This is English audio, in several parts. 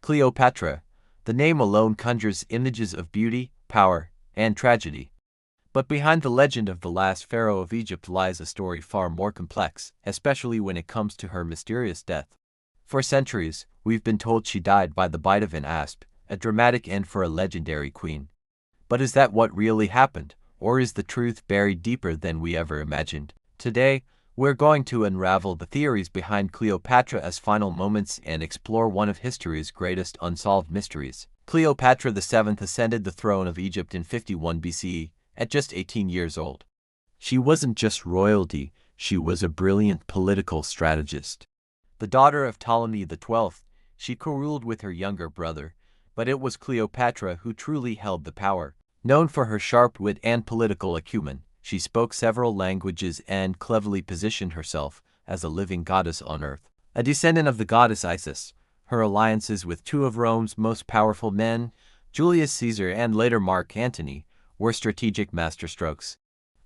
Cleopatra. The name alone conjures images of beauty, power, and tragedy. But behind the legend of the last pharaoh of Egypt lies a story far more complex, especially when it comes to her mysterious death. For centuries, we've been told she died by the bite of an asp, a dramatic end for a legendary queen. But is that what really happened, or is the truth buried deeper than we ever imagined? Today, we're going to unravel the theories behind Cleopatra's final moments and explore one of history's greatest unsolved mysteries. Cleopatra VII ascended the throne of Egypt in 51 BCE, at just 18 years old. She wasn't just royalty, she was a brilliant political strategist. The daughter of Ptolemy XII, she co-ruled with her younger brother, but it was Cleopatra who truly held the power. Known for her sharp wit and political acumen, she spoke several languages and cleverly positioned herself as a living goddess on earth. A descendant of the goddess Isis, her alliances with two of Rome's most powerful men, Julius Caesar and later Mark Antony, were strategic masterstrokes.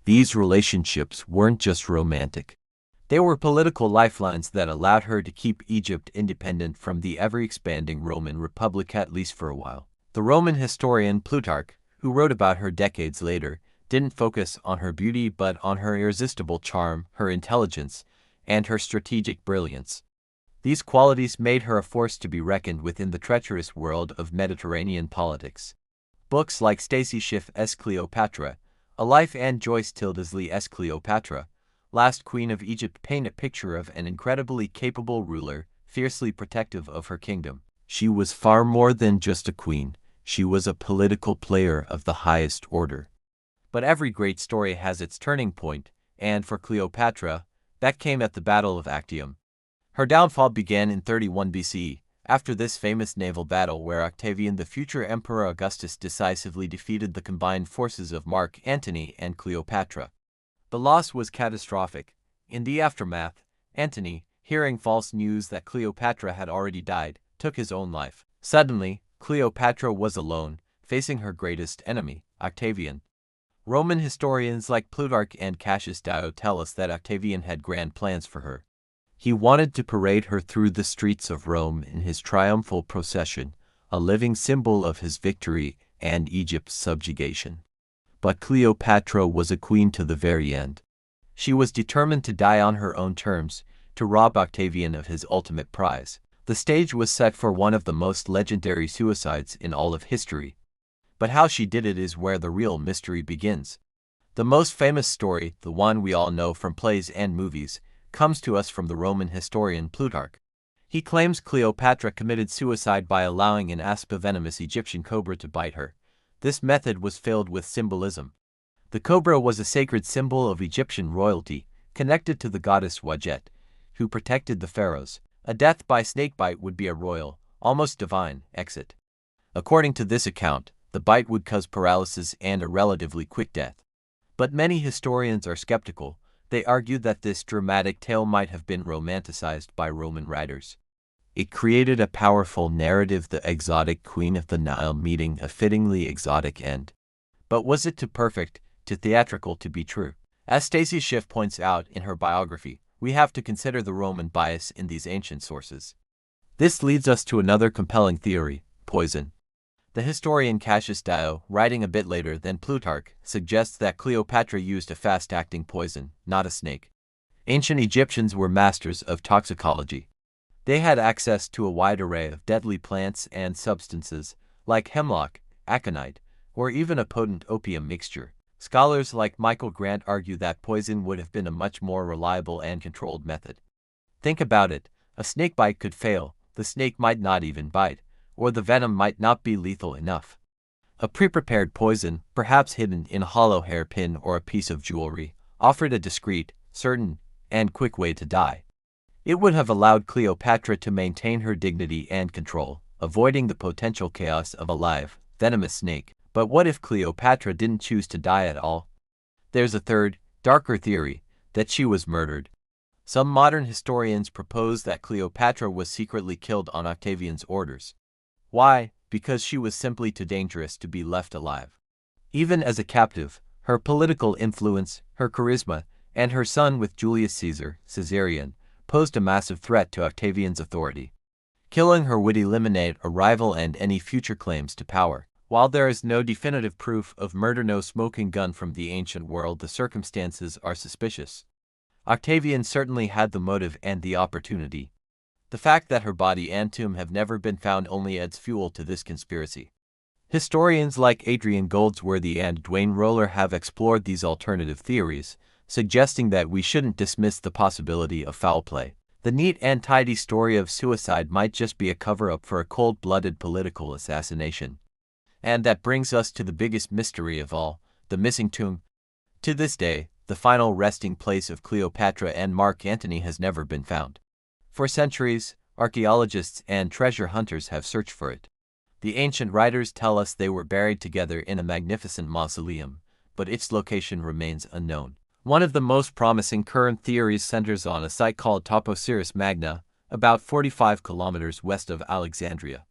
These relationships weren't just romantic. They were political lifelines that allowed her to keep Egypt independent from the ever-expanding Roman Republic at least for a while. The Roman historian Plutarch, who wrote about her decades later, didn't focus on her beauty but on her irresistible charm, her intelligence, and her strategic brilliance. These qualities made her a force to be reckoned with in the treacherous world of Mediterranean politics. Books like Stacy Schiff's Cleopatra, A Life and Joyce Tildesley's Cleopatra, Last Queen of Egypt paint a picture of an incredibly capable ruler, fiercely protective of her kingdom. She was far more than just a queen, she was a political player of the highest order. But every great story has its turning point, and for Cleopatra, that came at the Battle of Actium. Her downfall began in 31 BCE, after this famous naval battle where Octavian, the future Emperor Augustus, decisively defeated the combined forces of Mark Antony and Cleopatra. The loss was catastrophic. In the aftermath, Antony, hearing false news that Cleopatra had already died, took his own life. Suddenly, Cleopatra was alone, facing her greatest enemy, Octavian. Roman historians like Plutarch and Cassius Dio tell us that Octavian had grand plans for her. He wanted to parade her through the streets of Rome in his triumphal procession, a living symbol of his victory and Egypt's subjugation. But Cleopatra was a queen to the very end. She was determined to die on her own terms, to rob Octavian of his ultimate prize. The stage was set for one of the most legendary suicides in all of history. But how she did it is where the real mystery begins. The most famous story, the one we all know from plays and movies, comes to us from the Roman historian Plutarch. He claims Cleopatra committed suicide by allowing an asp, a venomous Egyptian cobra, to bite her. This method was filled with symbolism. The cobra was a sacred symbol of Egyptian royalty, connected to the goddess Wadjet, who protected the pharaohs. A death by snakebite would be a royal, almost divine, exit. According to this account, the bite would cause paralysis and a relatively quick death. But many historians are skeptical. They argue that this dramatic tale might have been romanticized by Roman writers. It created a powerful narrative, the exotic queen of the Nile meeting a fittingly exotic end. But was it too perfect, too theatrical to be true? As Stacy Schiff points out in her biography, we have to consider the Roman bias in these ancient sources. This leads us to another compelling theory: poison. The historian Cassius Dio, writing a bit later than Plutarch, suggests that Cleopatra used a fast-acting poison, not a snake. Ancient Egyptians were masters of toxicology. They had access to a wide array of deadly plants and substances, like hemlock, aconite, or even a potent opium mixture. Scholars like Michael Grant argue that poison would have been a much more reliable and controlled method. Think about it: a snakebite could fail, the snake might not even bite, or the venom might not be lethal enough. A pre-prepared poison, perhaps hidden in a hollow hairpin or a piece of jewelry, offered a discreet, certain, and quick way to die. It would have allowed Cleopatra to maintain her dignity and control, avoiding the potential chaos of a live, venomous snake. But what if Cleopatra didn't choose to die at all? There's a third, darker theory, that she was murdered. Some modern historians propose that Cleopatra was secretly killed on Octavian's orders. Why? Because she was simply too dangerous to be left alive. Even as a captive, her political influence, her charisma, and her son with Julius Caesar, Caesarion, posed a massive threat to Octavian's authority. Killing her would eliminate a rival and any future claims to power. While there is no definitive proof of murder, no smoking gun from the ancient world, the circumstances are suspicious. Octavian certainly had the motive and the opportunity. The fact that her body and tomb have never been found only adds fuel to this conspiracy. Historians like Adrian Goldsworthy and Dwayne Roller have explored these alternative theories, suggesting that we shouldn't dismiss the possibility of foul play. The neat and tidy story of suicide might just be a cover-up for a cold-blooded political assassination. And that brings us to the biggest mystery of all, the missing tomb. To this day, the final resting place of Cleopatra and Mark Antony has never been found. For centuries, archaeologists and treasure hunters have searched for it. The ancient writers tell us they were buried together in a magnificent mausoleum, but its location remains unknown. One of the most promising current theories centers on a site called Topoceres Magna, about 45 kilometers west of Alexandria.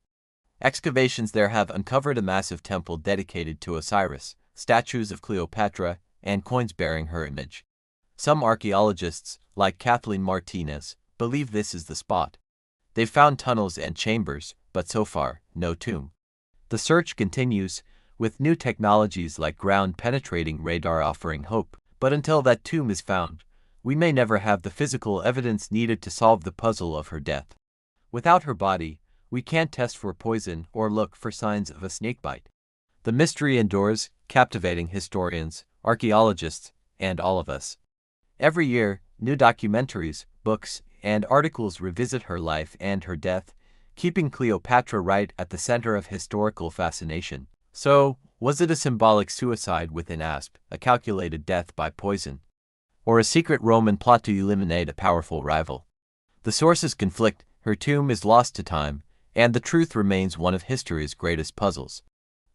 Excavations there have uncovered a massive temple dedicated to Osiris, statues of Cleopatra, and coins bearing her image. Some archaeologists, like Kathleen Martinez, believe this is the spot. They've found tunnels and chambers, but so far, no tomb. The search continues, with new technologies like ground-penetrating radar offering hope. But until that tomb is found, we may never have the physical evidence needed to solve the puzzle of her death. Without her body, we can't test for poison or look for signs of a snakebite. The mystery endures, captivating historians, archaeologists, and all of us. Every year, new documentaries, books, and articles revisit her life and her death, keeping Cleopatra right at the center of historical fascination. So, was it a symbolic suicide with an asp, a calculated death by poison, or a secret Roman plot to eliminate a powerful rival? The sources conflict, her tomb is lost to time, and the truth remains one of history's greatest puzzles.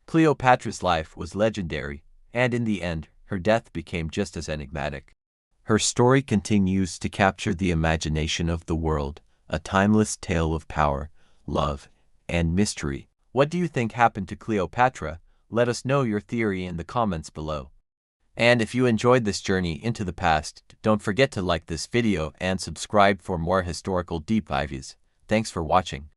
Cleopatra's life was legendary, and in the end, her death became just as enigmatic. Her story continues to capture the imagination of the world, a timeless tale of power, love, and mystery. What do you think happened to Cleopatra? Let us know your theory in the comments below. And if you enjoyed this journey into the past, don't forget to like this video and subscribe for more historical deep dives. Thanks for watching.